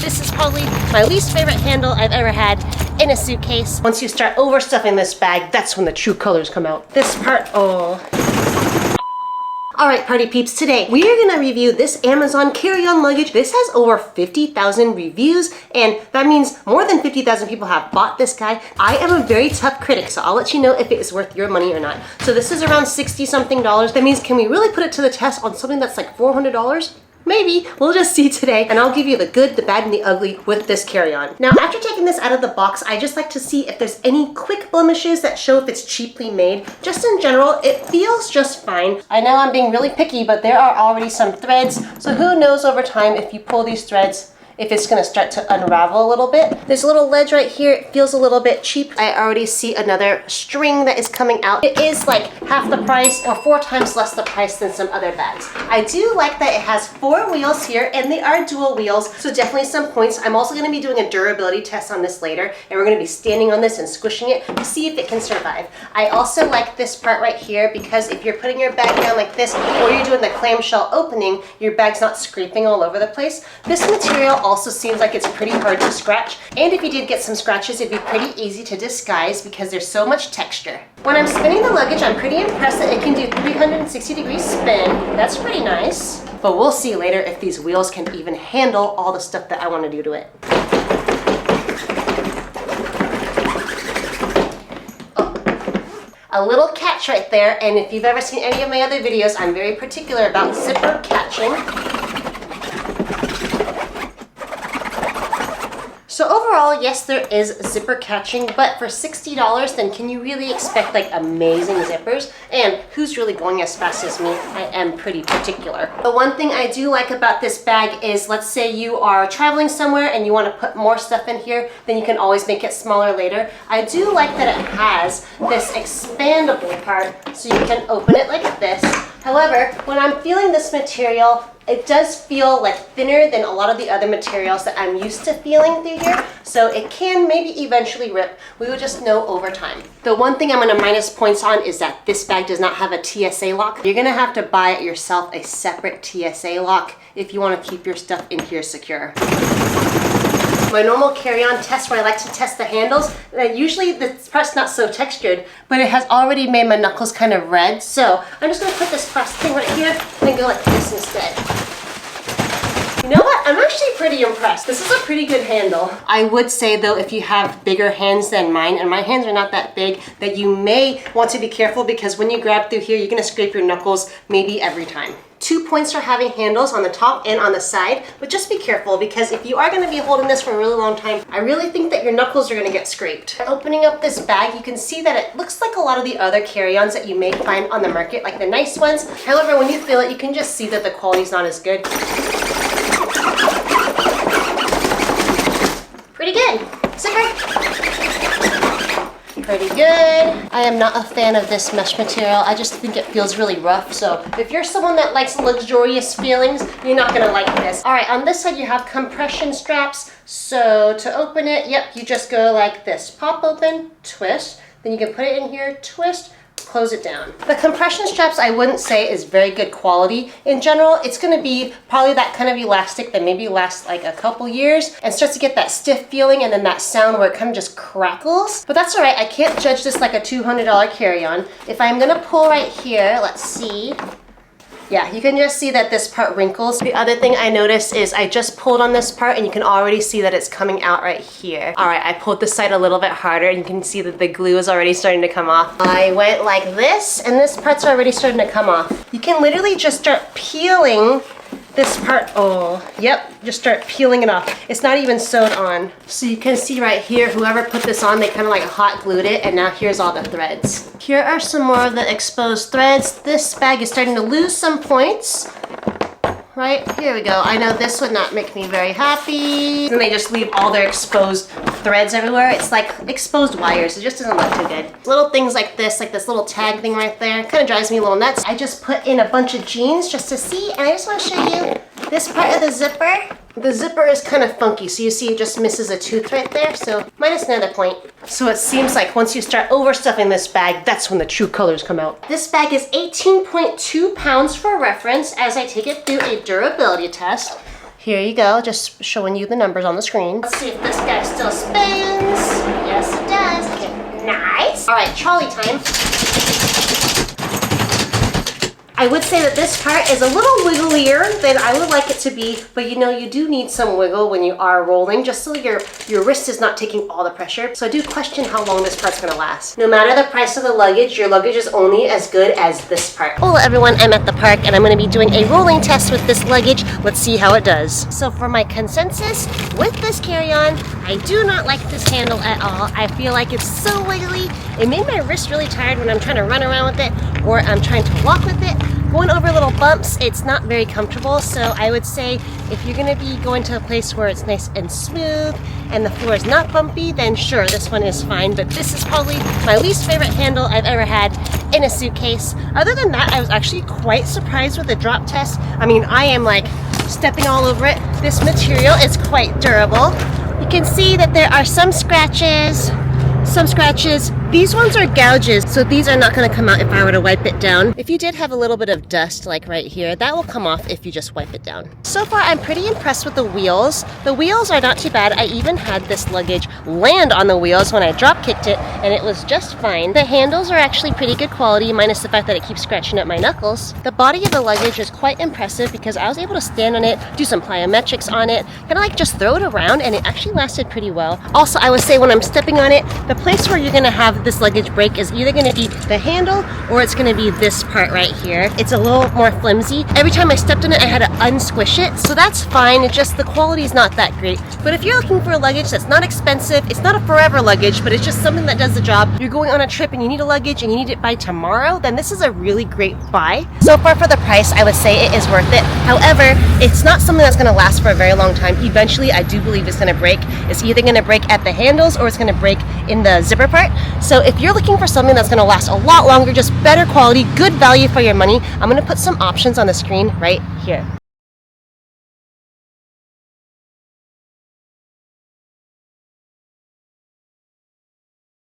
This is probably my least favorite handle I've ever had in a suitcase. Once you start overstuffing this bag, that's when the true colors come out. This part, oh. All right, party peeps, today we are gonna review this Amazon carry-on luggage. This has over 50,000 reviews, and that means more than 50,000 people have bought this guy. I am a very tough critic, so I'll let you know if it is worth your money or not. So this is around $60-something. That means, can we really put it to the test on something that's like $400? Maybe. We'll just see today, and I'll give you the good, the bad, and the ugly with this carry-on. Now, after taking this out of the box, I just like to see if there's any quick blemishes that show if it's cheaply made. Just in general, it feels just fine. I know I'm being really picky, but there are already some threads, so who knows over time if you pull these threads, if it's gonna start to unravel a little bit. There's a little ledge right here. It feels a little bit cheap. I already see another string that is coming out. It is like half the price or 4 times less the price than some other bags. I do like that it has 4 wheels here, and they are dual wheels, so definitely some points. I'm also gonna be doing a durability test on this later, and we're gonna be standing on this and squishing it to see if it can survive. I also like this part right here because if you're putting your bag down like this, or you're doing the clamshell opening, your bag's not scraping all over the place. This material also seems like it's pretty hard to scratch, and if you did get some scratches, it'd be pretty easy to disguise because there's so much texture. When I'm spinning the luggage, I'm pretty impressed that it can do 360-degree spin. That's pretty nice, but we'll see later if these wheels can even handle all the stuff that I want to do to it. A little catch right there, and if you've ever seen any of my other videos, I'm very particular about zipper catching. So overall, yes, there is zipper catching, but for $60, then can you really expect like amazing zippers? And who's really going as fast as me? I am pretty particular. The one thing I do like about this bag is, let's say you are traveling somewhere and you want to put more stuff in here, then you can always make it smaller later. I do like that it has this expandable part, so you can open it like this. However, when I'm feeling this material, it does feel like thinner than a lot of the other materials that I'm used to feeling through here, so it can maybe eventually rip. We will just know over time. The one thing I'm gonna minus points on is that this bag does not have a TSA lock. You're gonna have to buy it yourself a separate TSA lock if you wanna keep your stuff in here secure. My normal carry-on test where I like to test the handles, usually this part's not so textured, but it has already made my knuckles kind of red, so I'm just gonna put this plastic thing right here and go like this instead. You know what? I'm actually pretty impressed. This is a pretty good handle. I would say though, if you have bigger hands than mine, and my hands are not that big, that you may want to be careful because when you grab through here, you're gonna scrape your knuckles maybe every time. 2 points for having handles on the top and on the side, but just be careful because if you are gonna be holding this for a really long time, I really think that your knuckles are gonna get scraped. Opening up this bag, you can see that it looks like a lot of the other carry-ons that you may find on the market, like the nice ones. However, when you feel it, you can just see that the quality's not as good. Pretty good. Zipper. Pretty good. I am not a fan of this mesh material. I just think it feels really rough. So if you're someone that likes luxurious feelings, you're not gonna like this. All right, on this side you have compression straps. So to open it, yep, you just go like this. Pop open, twist. Then you can put it in here, twist, close it down. The compression straps I wouldn't say is very good quality. In general, it's gonna be probably that kind of elastic that maybe lasts like a couple years and starts to get that stiff feeling and then that sound where it kind of just crackles. But that's all right, I can't judge this like a $200 carry-on. If I'm gonna pull right here, let's see. Yeah, you can just see that this part wrinkles. The other thing I noticed is I just pulled on this part and you can already see that it's coming out right here. All right, I pulled this side a little bit harder and you can see that the glue is already starting to come off. I went like this and this part's already starting to come off. You can literally just start peeling this part. Oh, yep, just start peeling it off. It's not even sewed on. So you can see right here, whoever put this on, they kind of like hot glued it, and now here's all the threads. Here are some more of the exposed threads. This bag is starting to lose some points. Right, here we go. I know this would not make me very happy. And they just leave all their exposed threads everywhere. It's like exposed wires. It just doesn't look too good. Little things like this little tag thing right there, kind of drives me a little nuts. I just put in a bunch of jeans just to see, and I just want to show you this part of the zipper. The zipper is kind of funky, so you see it just misses a tooth right there, so minus another point. So it seems like once you start overstuffing this bag, that's when the true colors come out. This bag is 18.2 pounds for reference as I take it through a durability test. Here you go, just showing you the numbers on the screen. Let's see if this guy still spins. Yes, it does. Okay, nice. All right, trolley time. I would say that this part is a little wigglier than I would like it to be, but you know, you do need some wiggle when you are rolling, just so your wrist is not taking all the pressure. So I do question how long this part's gonna last. No matter the price of the luggage, your luggage is only as good as this part. Hello everyone, I'm at the park and I'm gonna be doing a rolling test with this luggage. Let's see how it does. So for my consensus, with this carry-on, I do not like this handle at all. I feel like it's so wiggly. It made my wrist really tired when I'm trying to run around with it or I'm trying to walk with it. Going over little bumps, it's not very comfortable, so I would say if you're gonna be going to a place where it's nice and smooth and the floor is not bumpy, then sure, this one is fine, but this is probably my least favorite handle I've ever had in a suitcase. Other than that, I was actually quite surprised with the drop test. I mean, I am like stepping all over it. This material is quite durable. You can see that there are some scratches. These ones are gouges, so these are not going to come out if I were to wipe it down. If you did have a little bit of dust, like right here, that will come off if you just wipe it down. So far, I'm pretty impressed with the wheels. The wheels are not too bad. I even had this luggage land on the wheels when I drop kicked it, and it was just fine. The handles are actually pretty good quality, minus the fact that it keeps scratching at my knuckles. The body of the luggage is quite impressive because I was able to stand on it, do some plyometrics on it, kind of like just throw it around, and it actually lasted pretty well. Also, I would say when I'm stepping on it, the place where you're going to have this luggage break is either going to be the handle or it's going to be this part right here. It's a little more flimsy. Every time I stepped on it, I had to unsquish it, so that's fine. It's just the quality is not that great. But if you're looking for a luggage that's not expensive, it's not a forever luggage, but it's just something that does the job, you're going on a trip and you need a luggage and you need it by tomorrow, then this is a really great buy. So far for the price, I would say it is worth it. However, it's not something that's going to last for a very long time. Eventually, I do believe it's going to break. It's either going to break at the handles or it's going to break in the zipper part. So if you're looking for something that's going to last a lot longer, just better quality, good value for your money, I'm going to put some options on the screen right here.